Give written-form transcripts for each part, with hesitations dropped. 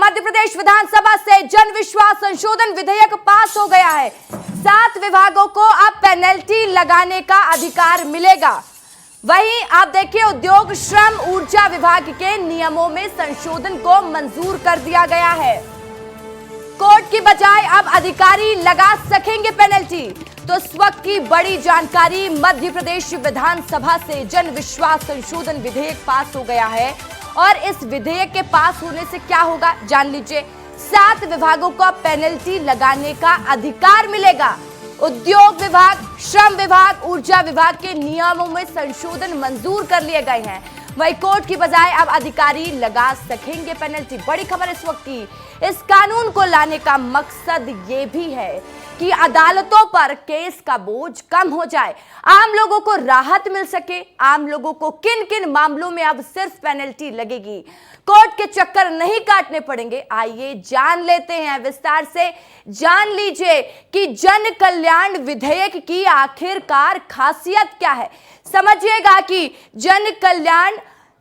मध्य प्रदेश विधानसभा से जन विश्वास संशोधन विधेयक पास हो गया है। 7 विभागों को अब पेनल्टी लगाने का अधिकार मिलेगा। वहीं आप देखिए, उद्योग, श्रम, ऊर्जा विभाग के नियमों में संशोधन को मंजूर कर दिया गया है। कोर्ट की बजाय अब अधिकारी लगा सकेंगे पेनल्टी। तो इस वक्त की बड़ी जानकारी, मध्य प्रदेश विधानसभा से जन विश्वास संशोधन विधेयक पास हो गया है और इस विधेयक के पास होने से क्या होगा जान लीजिए। 7 विभागों को पेनल्टी लगाने का अधिकार मिलेगा। उद्योग विभाग, श्रम विभाग, ऊर्जा विभाग के नियमों में संशोधन मंजूर कर लिए गए हैं। वही कोर्ट की बजाय अब अधिकारी लगा सकेंगे पेनल्टी। बड़ी खबर इस वक्त की। इस कानून को लाने का मकसद ये भी है कि अदालतों पर केस का बोझ कम हो जाए, आम लोगों को राहत मिल सके। आम लोगों को किन किन मामलों में अब सिर्फ पेनल्टी लगेगी, कोर्ट के चक्कर नहीं काटने पड़ेंगे। आइए जान लेते हैं विस्तार से। जान लीजिए कि जन कल्याण विधेयक की आखिरकार खासियत क्या है। समझिएगा कि जन कल्याण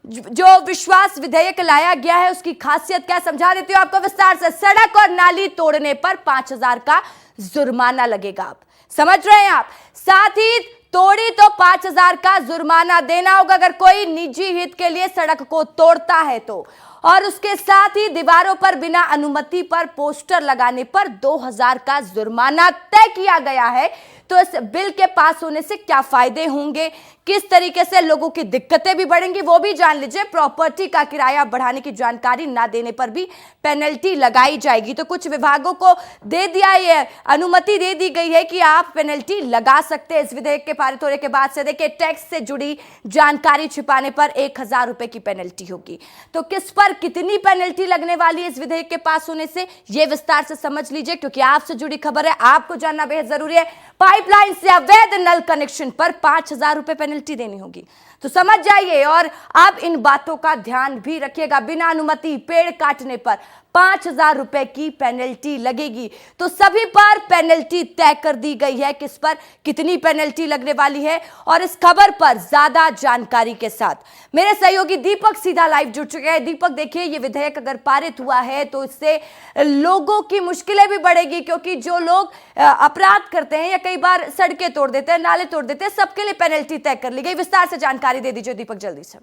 जो विश्वास विधेयक लाया गया है उसकी खासियत क्या, समझा देती हूं आपको विस्तार से। सड़क और नाली तोड़ने पर 5,000 का जुर्माना लगेगा। आप समझ रहे हैं आप, साथ ही तोड़ी तो 5,000 का जुर्माना देना होगा अगर कोई निजी हित के लिए सड़क को तोड़ता है तो। और उसके साथ ही दीवारों पर बिना अनुमति पर पोस्टर लगाने पर 2,000 का जुर्माना तय किया गया है। तो इस बिल के पास होने से क्या फायदे होंगे, किस तरीके से लोगों की दिक्कतें भी बढ़ेंगी, वो भी जान लीजिए। प्रॉपर्टी का किराया बढ़ाने की जानकारी ना देने पर भी पेनल्टी लगाई जाएगी। तो कुछ विभागों को दे दिया, ये अनुमति दे दी गई है कि आप पेनल्टी लगा सकते हैं इस विधेयक के पारित होने के बाद से। देखिए, टैक्स से जुड़ी जानकारी छिपाने पर 1,000 रुपए की पेनल्टी होगी। तो किस पर कितनी पेनल्टी लगने वाली है इस विधेयक के पास होने से, ये विस्तार से समझ लीजिए, क्योंकि आपसे जुड़ी खबर है, आपको जानना बेहद जरूरी है। पाइपलाइन से अवैध नल कनेक्शन पर 5,000 रुपए पेनल्टी देनी होगी। तो समझ जाइए और आप इन बातों का ध्यान भी रखिएगा। बिना अनुमति पेड़ काटने पर 5,000 रुपए की पेनल्टी लगेगी। तो सभी पर पेनल्टी तय कर दी गई है, किस पर कितनी पेनल्टी लगने वाली है। और इस खबर पर ज्यादा जानकारी के साथ मेरे सहयोगी दीपक सीधा लाइव जुड़ चुके हैं। दीपक, देखिए, ये विधेयक अगर पारित हुआ है तो इससे लोगों की मुश्किलें भी बढ़ेगी, क्योंकि जो लोग अपराध करते हैं या कई बार सड़कें तोड़ देते हैं, नाले तोड़ देते हैं, सबके लिए पेनल्टी तय कर ली गई। विस्तार से जानकारी दे दीजिए दीपक, जल्दी से।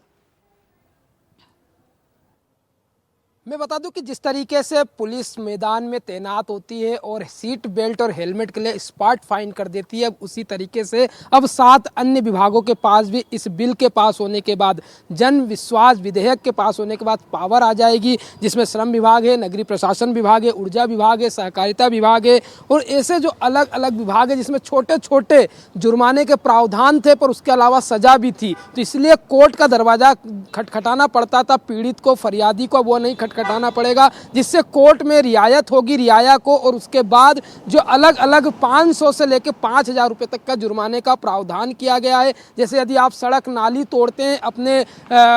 मैं बता दूं कि जिस तरीके से पुलिस मैदान में तैनात होती है और सीट बेल्ट और हेलमेट के लिए स्पॉट फाइन कर देती है, उसी तरीके से अब 7 अन्य विभागों के पास भी इस बिल के पास होने के बाद, जन विश्वास विधेयक के पास होने के बाद पावर आ जाएगी, जिसमें श्रम विभाग है, नगरीय प्रशासन विभाग है, ऊर्जा विभाग है, सहकारिता विभाग है और ऐसे जो अलग अलग विभाग है जिसमें छोटे छोटे जुर्माने के प्रावधान थे पर उसके अलावा सजा भी थी। तो इसलिए कोर्ट का दरवाजा खटखटाना पड़ता था पीड़ित को, फरियादी को, वो नहीं खटखटाना पड़ेगा, जिससे कोर्ट में रियायत होगी रियाया को। और उसके बाद जो अलग अलग 500 से लेकर 5,000 रुपये तक का जुर्माने का प्रावधान किया गया है। जैसे यदि आप सड़क नाली तोड़ते हैं अपने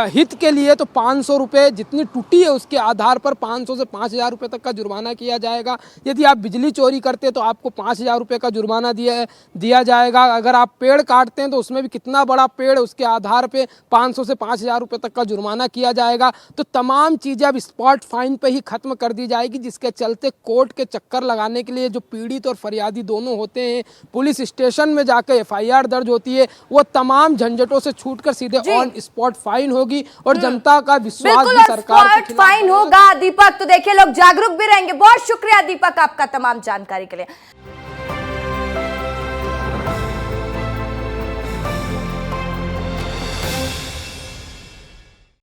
हित के लिए तो 500 रुपये, जितनी टूटी है उसके आधार पर 500 से 5,000 रुपये तक का जुर्माना किया जाएगा। यदि आप बिजली चोरी करते हैं तो आपको 5,000 रुपये का जुर्माना दिया जाएगा। अगर आप पेड़ काटते हैं तो उसमें भी कितना बड़ा पेड़ है उसके आधार पर 500 से 5,000 रुपये तक का जुर्माना किया जाएगा। तो तमाम चीज़ें अब स्पॉट फाइन पे ही खत्म कर दी जाएगी, जिसके चलते कोर्ट के चक्कर लगाने के लिए जो पीड़ित और फरियादी दोनों होते हैं, पुलिस स्टेशन में जाकर एफआईआर दर्ज होती है, वो तमाम झंझटों से छूटकर सीधे ऑन स्पॉट फाइन होगी और जनता का विश्वास भी सरकार के खिलाफ फाइन होगा। दीपक, तो देखिए, लोग जागरूक भी रहेंगे। बहुत शुक्रिया दीपक आपका तमाम जानकारी के लिए।